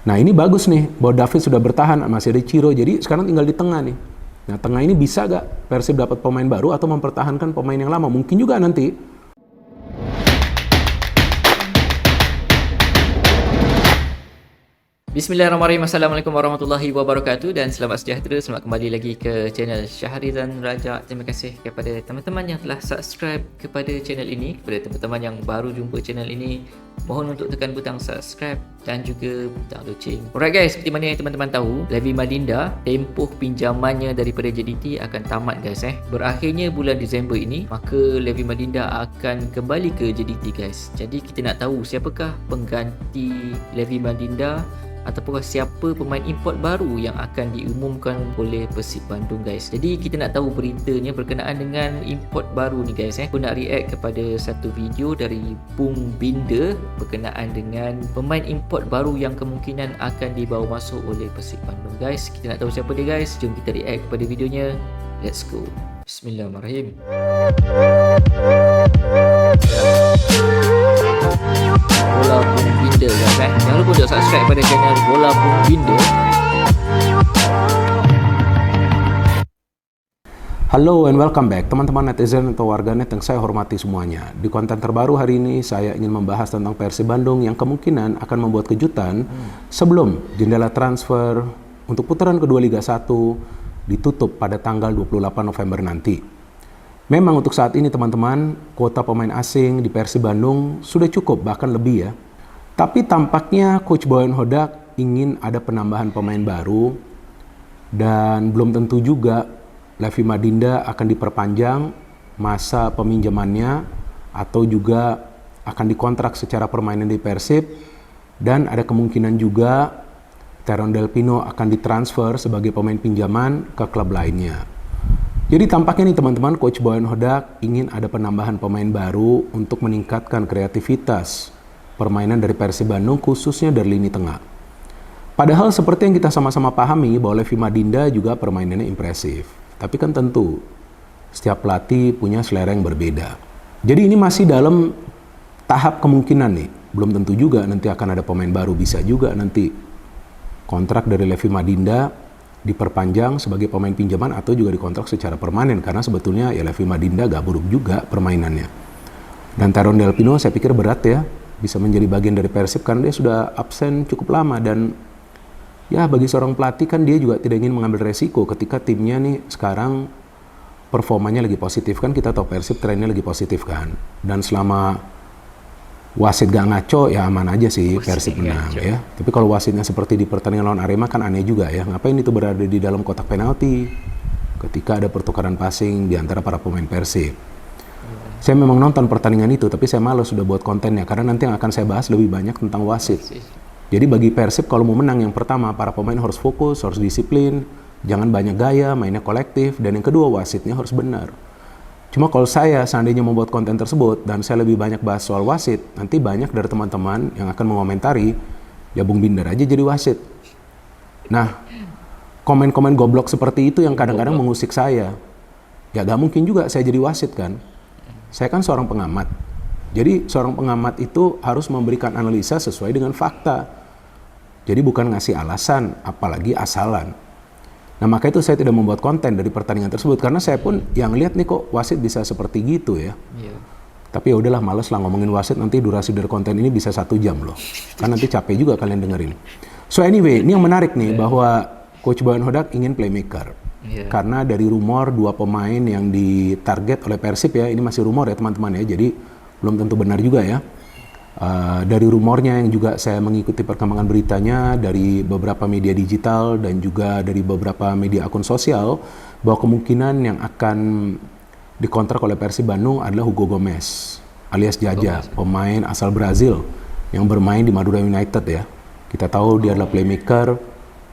Nah ini bagus nih, bahwa David sudah bertahan, masih ada Ciro, jadi sekarang tinggal di tengah nih. Nah tengah ini bisa gak Persib dapat pemain baru atau mempertahankan pemain yang lama? Mungkin juga nanti. Bismillahirrahmanirrahim. Assalamualaikum warahmatullahi wabarakatuh dan selamat sejahtera. Selamat kembali lagi ke channel Syahrizan Raja. Terima kasih kepada teman-teman yang telah subscribe kepada channel ini. Kepada teman-teman yang baru jumpa channel ini, mohon untuk tekan butang subscribe dan juga butang loceng. Alright guys, seperti mana yang teman-teman tahu, Levi Madinda tempoh pinjamannya daripada JDT akan tamat guys. Berakhirnya bulan Disember ini, maka Levi Madinda akan kembali ke JDT guys. Jadi kita nak tahu siapakah pengganti Levi Madinda ataupun siapa pemain import baru yang akan diumumkan oleh Persib Bandung guys. Jadi kita nak tahu beritanya berkenaan dengan import baru ni guys. Aku nak react kepada satu video dari Bung Binder berkenaan dengan pemain import baru yang kemungkinan akan dibawa masuk oleh Persib Bandung guys. Kita nak tahu siapa dia guys. Jom kita react kepada videonya. Let's go. Bismillahirrahmanirrahim. Bola Bung Binder guys. Jangan lupa untuk subscribe pada channel Bola Bung Binder. Halo and welcome back teman-teman netizen atau warganet yang saya hormati semuanya. Di konten terbaru hari ini saya ingin membahas tentang Persib Bandung yang kemungkinan akan membuat kejutan sebelum jendela transfer untuk putaran kedua Liga 1 ditutup pada tanggal 28 November nanti. Memang untuk saat ini teman-teman, kuota pemain asing di Persib Bandung sudah cukup, bahkan lebih ya. Tapi tampaknya Coach Boyan Hodak ingin ada penambahan pemain baru dan belum tentu juga Levi Madinda akan diperpanjang masa peminjamannya atau juga akan dikontrak secara permanen di Persib, dan ada kemungkinan juga Teron Del Pino akan ditransfer sebagai pemain pinjaman ke klub lainnya. Jadi tampaknya nih teman-teman, Coach Boyan Hodak ingin ada penambahan pemain baru untuk meningkatkan kreativitas permainan dari Persib Bandung, khususnya dari lini tengah. Padahal seperti yang kita sama-sama pahami bahwa Levi Madinda juga permainannya impresif. Tapi kan tentu setiap pelatih punya selera yang berbeda. Jadi ini masih dalam tahap kemungkinan nih. Belum tentu juga nanti akan ada pemain baru, bisa juga nanti kontrak dari Levi Madinda diperpanjang sebagai pemain pinjaman atau juga dikontrak secara permanen, karena sebetulnya ya Levi Madinda gak buruk juga permainannya. Dan Teron Del Pino saya pikir berat ya bisa menjadi bagian dari Persib karena dia sudah absen cukup lama, dan ya bagi seorang pelatih kan dia juga tidak ingin mengambil resiko ketika timnya nih sekarang performanya lagi positif. Kan kita tahu Persib trennya lagi positif kan, dan selama wasit gak ngaco ya aman aja sih Persib menang ya. Tapi kalau wasitnya seperti di pertandingan lawan Arema kan aneh juga ya. Ngapain itu berada di dalam kotak penalti ketika ada pertukaran passing di antara para pemain Persib. Saya memang nonton pertandingan itu, tapi saya malas sudah buat kontennya karena nanti yang akan saya bahas lebih banyak tentang wasit. Jadi bagi Persib kalau mau menang, yang pertama para pemain harus fokus, harus disiplin, jangan banyak gaya, mainnya kolektif, dan yang kedua wasitnya harus benar. Cuma kalau saya seandainya membuat konten tersebut dan saya lebih banyak bahas soal wasit, nanti banyak dari teman-teman yang akan mengomentari, ya Bung Binder aja jadi wasit. Nah, komen-komen goblok seperti itu yang kadang-kadang mengusik saya. Ya gak mungkin juga saya jadi wasit kan. Saya kan seorang pengamat. Jadi seorang pengamat itu harus memberikan analisa sesuai dengan fakta. Jadi bukan ngasih alasan, apalagi asalan. Nah maka itu saya tidak membuat konten dari pertandingan tersebut karena saya pun yang lihat nih kok wasit bisa seperti gitu ya. Tapi ya udahlah, males lah ngomongin wasit, nanti durasi dari konten ini bisa 1 jam loh. Kan nanti capek juga kalian dengerin. So anyway, ini yang menarik nih bahwa Coach Boyan Hodak ingin playmaker. Karena dari rumor 2 pemain yang ditarget oleh Persib ya, ini masih rumor ya teman-teman ya, jadi belum tentu benar juga ya. Dari rumornya yang juga saya mengikuti perkembangan beritanya dari beberapa media digital dan juga dari beberapa media akun sosial, bahwa kemungkinan yang akan dikontrak oleh Persib Bandung adalah Hugo Gomez alias Jaja, pemain asal Brazil yang bermain di Madura United ya. Kita tahu dia adalah playmaker,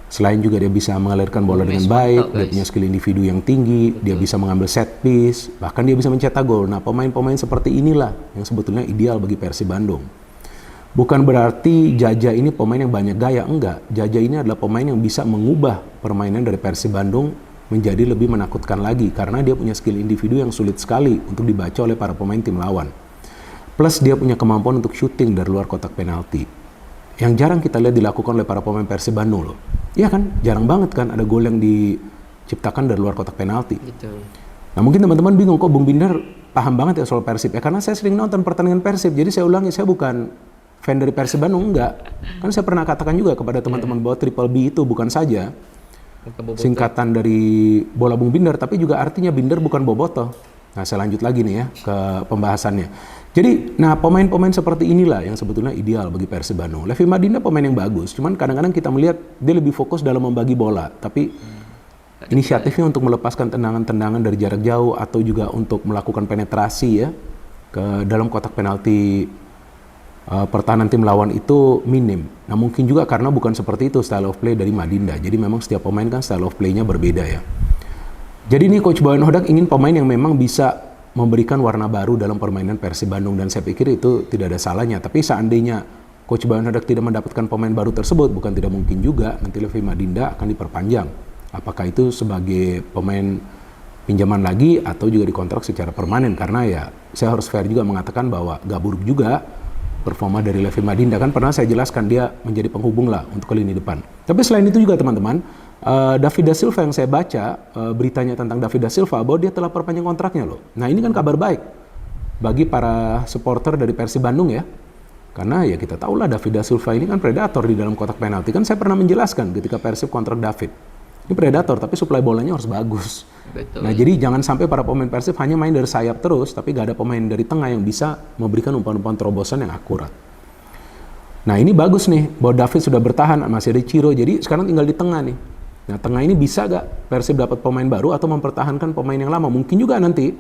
selain juga dia bisa mengalirkan bola dengan baik, dia punya skill individu yang tinggi, dia bisa mengambil set piece, bahkan dia bisa mencetak gol. Nah pemain-pemain seperti inilah yang sebetulnya ideal bagi Persib Bandung. Bukan berarti Jaja ini pemain yang banyak gaya, enggak. Jaja ini adalah pemain yang bisa mengubah permainan dari Persib Bandung menjadi lebih menakutkan lagi karena dia punya skill individu yang sulit sekali untuk dibaca oleh para pemain tim lawan. Plus dia punya kemampuan untuk syuting dari luar kotak penalti. yang jarang kita lihat dilakukan oleh para pemain Persib Bandung loh. Iya kan, jarang banget kan ada gol yang diciptakan dari luar kotak penalti. Gitu. Nah mungkin teman-teman bingung kok Bung Binder paham banget ya soal Persib. Ya karena saya sering nonton pertandingan Persib, jadi saya ulangi, saya bukan fan dari Persib Bandung, enggak. Kan saya pernah katakan juga kepada teman-teman bahwa Triple B itu bukan saja singkatan dari bola Bung Binder, tapi juga artinya Binder bukan bobotoh. Nah saya lanjut lagi nih ya ke pembahasannya. Jadi, nah pemain-pemain seperti inilah yang sebetulnya ideal bagi Persib Bandung. Levi Madinda pemain yang bagus, cuman kadang-kadang kita melihat dia lebih fokus dalam membagi bola, tapi inisiatifnya untuk melepaskan tendangan-tendangan dari jarak jauh atau juga untuk melakukan penetrasi ya ke dalam kotak penalti pertahanan tim lawan itu minim. Nah mungkin juga karena bukan seperti itu style of play dari Madinda. Jadi memang setiap pemain kan style of play-nya berbeda ya. Jadi ini Coach Boyan Hodak ingin pemain yang memang bisa memberikan warna baru dalam permainan Persib Bandung, dan saya pikir itu tidak ada salahnya. Tapi seandainya Coach Boyan Hodak tidak mendapatkan pemain baru tersebut, bukan tidak mungkin juga nanti Levi Madinda akan diperpanjang. Apakah itu sebagai pemain pinjaman lagi atau juga dikontrak secara permanen, karena ya saya harus fair juga mengatakan bahwa gak buruk juga performa dari Levi Madinda, kan pernah saya jelaskan dia menjadi penghubung lah untuk ke lini depan. Tapi selain itu juga teman-teman, David da Silva yang saya baca beritanya tentang David da Silva bahwa dia telah perpanjang kontraknya loh. Nah ini kan kabar baik bagi para supporter dari Persib Bandung ya, karena ya kita tahu lah David da Silva ini kan predator di dalam kotak penalti. Kan saya pernah menjelaskan ketika Persib kontrak David, ini predator tapi suplai bolanya harus bagus. Betul. Nah jadi jangan sampai para pemain Persib hanya main dari sayap terus, tapi gak ada pemain dari tengah yang bisa memberikan umpan-umpan terobosan yang akurat. Nah ini bagus nih, bahwa David sudah bertahan, masih ada Ciro, jadi sekarang tinggal di tengah nih. Nah tengah ini bisa gak Persib dapat pemain baru atau mempertahankan pemain yang lama? Mungkin juga nanti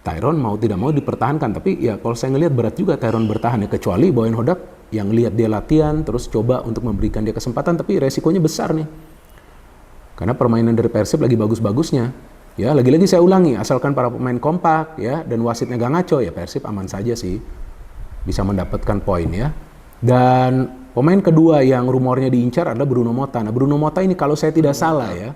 Tyron mau tidak mau dipertahankan, tapi ya kalau saya ngelihat berat juga Tyron bertahan ya, kecuali Boyan Hodak yang lihat dia latihan terus coba untuk memberikan dia kesempatan, tapi resikonya besar nih. Karena permainan dari Persib lagi bagus-bagusnya. Ya, lagi-lagi saya ulangi, asalkan para pemain kompak ya dan wasitnya gak ngaco ya Persib aman saja sih. Bisa mendapatkan poin ya. Dan pemain kedua yang rumornya diincar adalah Bruno Mota. Nah, Bruno Mota ini kalau saya tidak salah ya,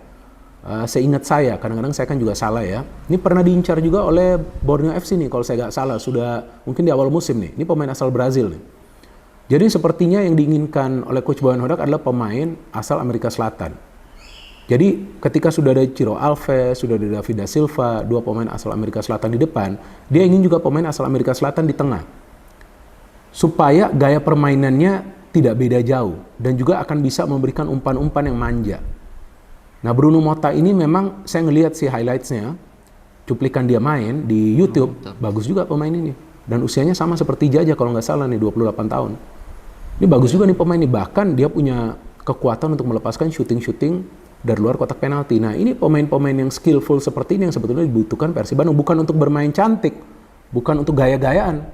seingat saya, kadang-kadang saya kan juga salah ya. Ini pernah diincar juga oleh Borneo FC nih kalau saya nggak salah, sudah mungkin di awal musim nih. Ini pemain asal Brazil nih. Jadi sepertinya yang diinginkan oleh Coach Boyan Hodak adalah pemain asal Amerika Selatan. Jadi ketika sudah ada Ciro Alves, sudah ada David da Silva, dua pemain asal Amerika Selatan di depan, dia ingin juga pemain asal Amerika Selatan di tengah. Supaya gaya permainannya tidak beda jauh dan juga akan bisa memberikan umpan-umpan yang manja. Nah Bruno Mota ini memang saya ngelihat sih highlights-nya, cuplikan dia main di YouTube, bagus juga pemain ini. Dan usianya sama seperti Jaja kalau nggak salah nih, 28 tahun. Ini bagus juga nih pemain ini, bahkan dia punya kekuatan untuk melepaskan shooting-shooting dari luar kotak penalti. Nah ini pemain-pemain yang skillful seperti ini yang sebetulnya dibutuhkan Persib Bandung, bukan untuk bermain cantik, bukan untuk gaya-gayaan,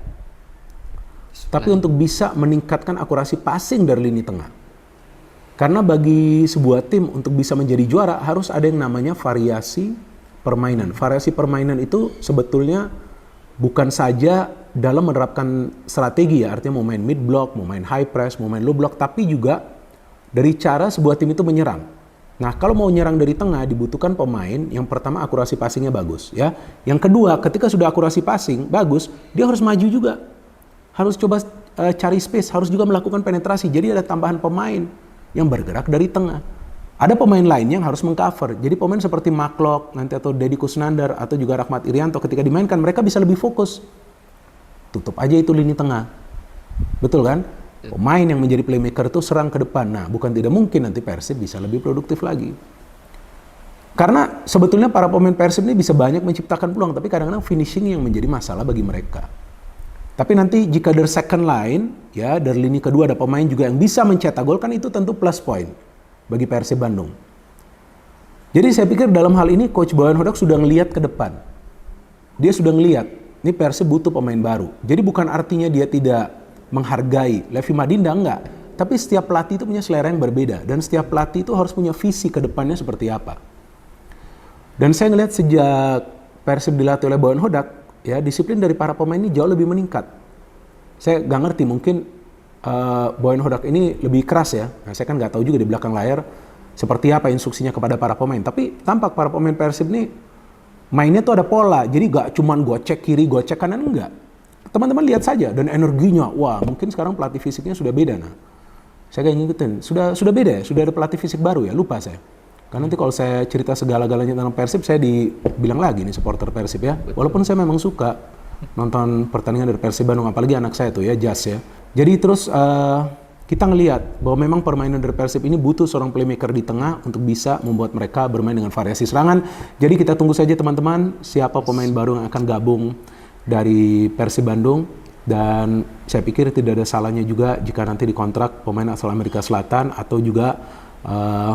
tapi untuk bisa meningkatkan akurasi passing dari lini tengah. Karena bagi sebuah tim untuk bisa menjadi juara harus ada yang namanya variasi permainan. Variasi permainan itu sebetulnya bukan saja dalam menerapkan strategi ya, artinya mau main mid block, mau main high press, mau main low block, tapi juga dari cara sebuah tim itu menyerang. Nah, kalau mau nyerang dari tengah dibutuhkan pemain yang pertama akurasi passingnya bagus ya. Yang kedua, ketika sudah akurasi passing bagus, dia harus maju juga. Harus coba cari space, harus juga melakukan penetrasi. Jadi ada tambahan pemain yang bergerak dari tengah. Ada pemain lain yang harus mengcover. Jadi pemain seperti Maklok nanti atau Deddy Kusnandar atau juga Rahmat Irianto ketika dimainkan mereka bisa lebih fokus. Tutup aja itu lini tengah. Betul kan? Pemain yang menjadi playmaker itu serang ke depan. Nah, bukan tidak mungkin nanti Persib bisa lebih produktif lagi. Karena sebetulnya para pemain Persib ini bisa banyak menciptakan peluang, tapi kadang-kadang finishing yang menjadi masalah bagi mereka. Tapi nanti jika dari second line, ya dari lini kedua ada pemain juga yang bisa mencetak gol, kan itu tentu plus point bagi Persib Bandung. Jadi saya pikir dalam hal ini Coach Boyan Hodak sudah ngelihat ke depan. Dia sudah ngelihat, ini Persib butuh pemain baru. Jadi bukan artinya dia tidak menghargai Levi Madinda, enggak. Tapi setiap pelatih itu punya selera yang berbeda. Dan setiap pelatih itu harus punya visi ke depannya seperti apa. Dan saya ngelihat sejak Persib dilatih oleh Boyan Hodak, ya disiplin dari para pemain ini jauh lebih meningkat. Saya nggak ngerti, mungkin Boyan Hodak ini lebih keras ya. Nah, saya kan nggak tahu juga di belakang layar seperti apa instruksinya kepada para pemain. Tapi tampak para pemain Persib ini mainnya tuh ada pola. Jadi nggak cuman gocek kiri, gocek kanan, enggak. Teman-teman lihat saja, dan energinya, wah mungkin sekarang pelatih fisiknya sudah beda. Nah, Saya kayak ngikutin. Sudah beda ya? Sudah ada pelatih fisik baru ya? Lupa saya. Karena nanti kalau saya cerita segala-galanya tentang Persib, saya dibilang lagi nih supporter Persib ya. Walaupun saya memang suka nonton pertandingan dari Persib Bandung, apalagi anak saya tuh ya, Jas ya. Jadi terus kita ngelihat bahwa memang permainan dari Persib ini butuh seorang playmaker di tengah untuk bisa membuat mereka bermain dengan variasi serangan. Jadi kita tunggu saja teman-teman siapa pemain baru yang akan gabung dari Persib Bandung. Dan saya pikir tidak ada salahnya juga jika nanti dikontrak pemain asal Amerika Selatan atau juga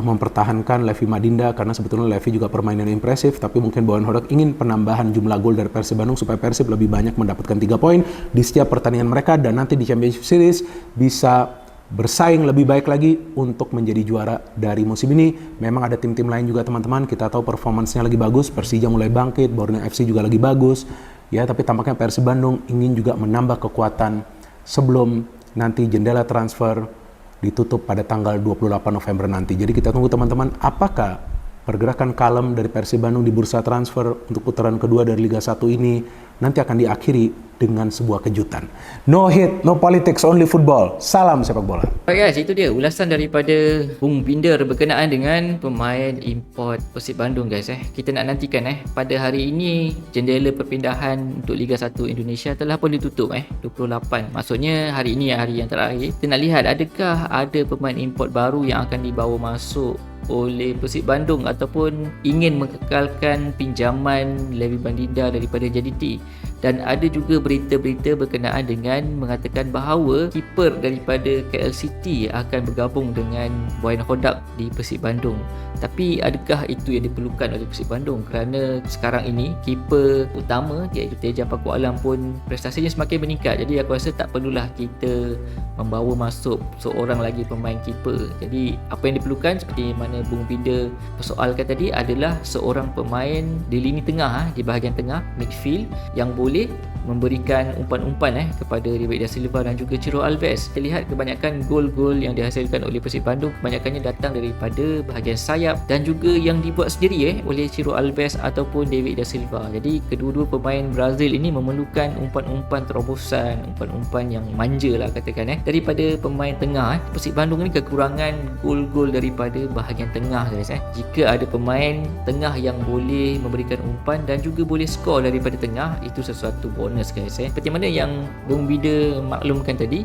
mempertahankan Levi Madinda, karena sebetulnya Levi juga permainan impresif, tapi mungkin Bowen Hodak ingin penambahan jumlah gol dari Persib Bandung supaya Persib lebih banyak mendapatkan 3 poin di setiap pertandingan mereka dan nanti di Championship Series bisa bersaing lebih baik lagi untuk menjadi juara dari musim ini. Memang ada tim-tim lain juga teman-teman, kita tahu performansnya lagi bagus, Persija mulai bangkit, Borneo FC juga lagi bagus ya, tapi tampaknya Persib Bandung ingin juga menambah kekuatan sebelum nanti jendela transfer ditutup pada tanggal 28 November nanti. Jadi kita tunggu teman-teman, apakah pergerakan kalem dari Persib Bandung di bursa transfer untuk putaran kedua dari Liga 1 ini nanti akan diakhiri dengan sebuah kejutan. No hit, no politics, only football. Salam sepak bola. Baik guys, itu dia ulasan daripada Bung Binder berkenaan dengan pemain import Persib Bandung guys. Kita nak nantikan pada hari ini jendela perpindahan untuk Liga 1 Indonesia telah pun ditutup 28. Maksudnya hari ini hari yang terakhir. Kita nak lihat adakah ada pemain import baru yang akan dibawa masuk oleh Persib Bandung ataupun ingin mengekalkan pinjaman Levi Madinda daripada JDT. Dan ada juga berita-berita berkenaan dengan mengatakan bahawa keeper daripada KL City akan bergabung dengan Bowen Hodak di Persib Bandung. Tapi adakah itu yang diperlukan oleh Persib Bandung? Kerana sekarang ini keeper utama iaitu Teja Paku Alam pun prestasinya semakin meningkat. Jadi aku rasa tak perlulah kita membawa masuk seorang lagi pemain keeper. Jadi apa yang diperlukan seperti mana Bung Binder persoalkan tadi adalah seorang pemain di lini tengah, di bahagian tengah midfield yang boleh memberikan umpan-umpan kepada David Da Silva dan juga Ciro Alves. Kita lihat kebanyakan gol-gol yang dihasilkan oleh Persib Bandung kebanyakannya datang daripada bahagian sayap dan juga yang dibuat sendiri oleh Ciro Alves ataupun David Da Silva. Jadi kedua-dua pemain Brazil ini memerlukan umpan-umpan terobosan, umpan-umpan yang manja lah katakan daripada pemain tengah. Persib Bandung ni kekurangan gol-gol daripada bahagian tengah guys. Jika ada pemain tengah yang boleh memberikan umpan dan juga boleh skor daripada tengah, itu sesuatu bonus guys. Seperti mana yang Bung Bida maklumkan tadi,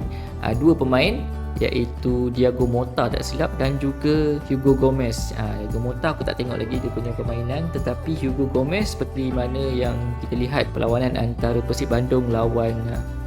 dua pemain iaitu Diego Mota tak silap dan juga Hugo Gomez. Diego Mota aku tak tengok lagi dia punya permainan, tetapi Hugo Gomez seperti mana yang kita lihat perlawanan antara Persib Bandung lawan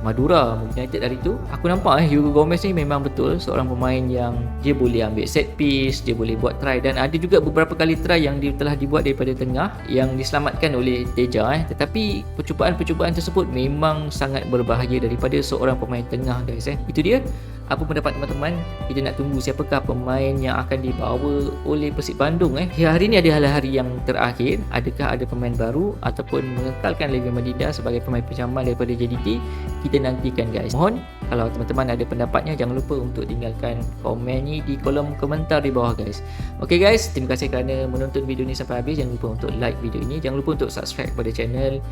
Madura United hari tu, aku nampak Hugo Gomez ni memang betul seorang pemain yang dia boleh ambil set piece, dia boleh buat try dan ada juga beberapa kali try yang dia telah dibuat daripada tengah yang diselamatkan oleh Teja tetapi percubaan-percubaan tersebut memang sangat berbahaya daripada seorang pemain tengah guys. Itu dia. Apa pendapat teman-teman? Kita nak tunggu siapakah pemain yang akan dibawa oleh Persib Bandung. Hari ini adalah hari yang terakhir. Adakah ada pemain baru ataupun mengekalkan Levi Madinda sebagai pemain pinjaman daripada JDT? Kita nantikan guys. Mohon kalau teman-teman ada pendapatnya, jangan lupa untuk tinggalkan komen ni di kolom komentar di bawah guys. Okay guys, terima kasih kerana menonton video ni sampai habis. Jangan lupa untuk like video ini. Jangan lupa untuk subscribe kepada channel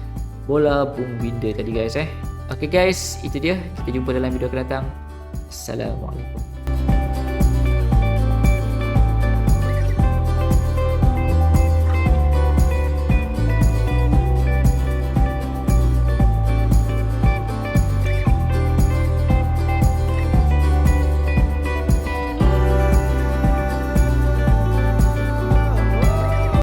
Bola Bung Binder tadi guys. Okay guys, itu dia. Kita jumpa dalam video akan datang. Assalamualaikum.